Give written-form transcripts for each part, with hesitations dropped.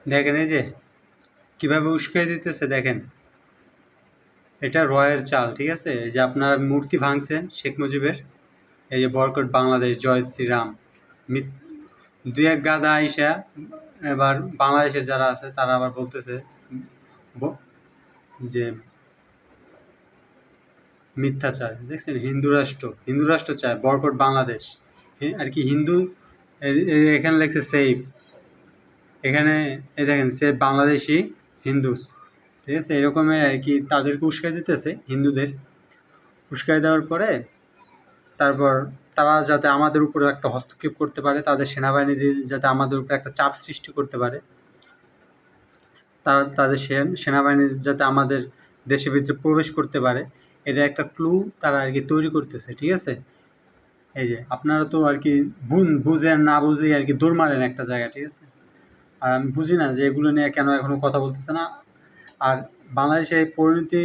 দেখেন এই যে কীভাবে উস্কে দিতেছে দেখেন। এটা রয়ের চাল, ঠিক আছে? এই যে আপনার মূর্তি ভাঙছেন শেখ মুজিবের, এই যে বরকট বাংলাদেশ, জয় শ্রীরাম, দুই এক গাদা আইসা এবার বাংলাদেশের যারা আছে তারা আবার বলতেছে ব- যে মিথ্যাচার। দেখছেন, হিন্দু রাষ্ট্র চায় বরকট বাংলাদেশ, আর কি হিন্দু। এখানে লেখছে সেফ, এখানে এই দেখেন সেফ বাংলাদেশি হিন্দুস, ঠিক আছে? এরকমের আর কি তাদেরকে উস্কাই দিতেছে, হিন্দুদের উস্কাই দেওয়ার পরে তারপর তারা যাতে আমাদের উপরে একটা হস্তক্ষেপ করতে পারে, তাদের সেনাবাহিনী দিয়ে যাতে আমাদের উপরে একটা চাপ সৃষ্টি করতে পারে, তাদের সেনাবাহিনী যাতে আমাদের দেশের ভিতরে প্রবেশ করতে পারে, এটা একটা ক্লু তারা আর কি তৈরি করতেছে, ঠিক আছে? এই যে আপনারা তো আর কি বুঝেন না বুঝে আর কি দৌড় মারেন একটা জায়গা, ঠিক আছে? আর আমি বুঝি না যে এগুলো নিয়ে কেন এখনো কথা বলতেছে না। আর বাংলাদেশের এই পরিণতি,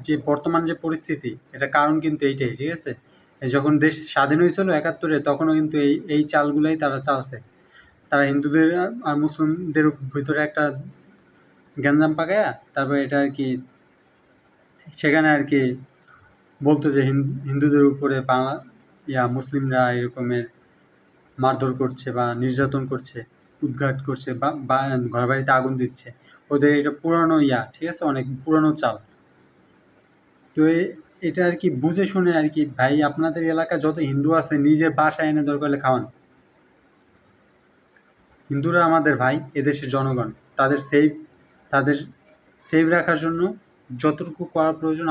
যে বর্তমান যে পরিস্থিতি, এটা কারণ কিন্তু এইটাই, ঠিক আছে? এই যখন দেশ স্বাধীন হয়েছিল ৭১-এ, তখনও কিন্তু এই চালগুলাই তারা চালছে। তারা হিন্দুদের আর মুসলিমদের ভিতরে একটা গ্যাঞ্জাম পাকায়া তারপর এটা আর কি সেখানে আর কি বলতো যে হিন্দুদের উপরে মুসলিমরা এরকমের মারধর করছে বা নির্যাতন করছে, উৎঘাত করছে বা ঘর বাড়িতে আগুন দিচ্ছে। ওদের এটা পুরানো ঠিক আছে, অনেক পুরানো চাল। তো এটা আর কি বুঝে শুনে আর কি, ভাই আপনাদের এলাকায় যত হিন্দু আছে নিজের বাসায় এনে দরকার হলে খাওয়ান। হিন্দুরা আমাদের ভাই, এদেশের জনগণ। তাদের সেভ রাখার জন্য যতটুকু করা প্রয়োজন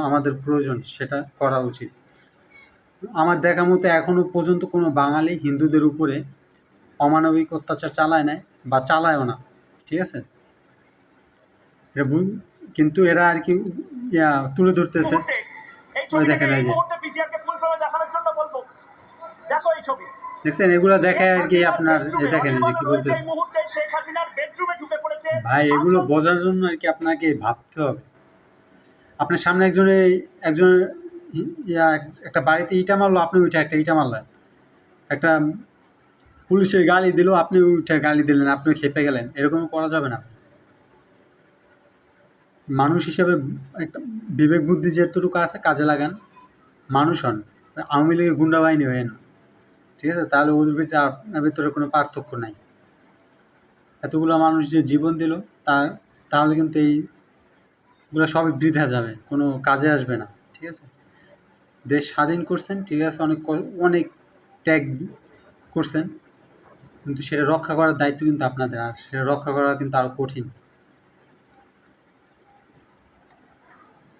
আমাদের প্রয়োজন সেটা করা উচিত। আমার দেখা মতো এখনো পর্যন্ত কোনো বাঙালি হিন্দুদের উপরে অমানবিক অত্যাচার চালায় নাই বা চালায়ও না, ঠিক আছে? এটা কিন্তু এরা আর কি তুলে ধরতেছে। ওই দেখেন, এই যে দেখছেন, এগুলো দেখায় আর কি আপনার দেখেন এই যে কি বলতেছে। ভাই এগুলো বোঝার জন্য আর কি আপনাকে ভাবতে হবে। আপনার সামনে একজন একটা বাড়িতে ইটা মারলো, আপনি উঠে একটা ইটা মারলেন। একটা পুলিশের গালি দিল, আপনি উঠে গালি দিলেন, আপনি খেপে গেলেন। এরকম করা যাবে না। মানুষ হিসেবে একটা বিবেক বুদ্ধি যেটুকু আছে কাজে লাগান, মানুষ হন। আওয়ামী লীগের গুন্ডা বাহিনী হয়ে না, ঠিক আছে? তাহলে ওদের ভিতরে আপনার ভিতরে কোনো পার্থক্য নাই। এতগুলো মানুষ যে জীবন দিল, তাহলে কিন্তু এইগুলো সবই বৃথা যাবে, কোনো কাজে আসবে না, ঠিক আছে? দেশ স্বাধীন করছেন, ঠিক আছে, অনেক ত্যাগ করছেন, কিন্তু সেটা রক্ষা করার দায়িত্ব কিন্তু আপনাদের, আর সেটা রক্ষা করা কিন্তু আরও কঠিন।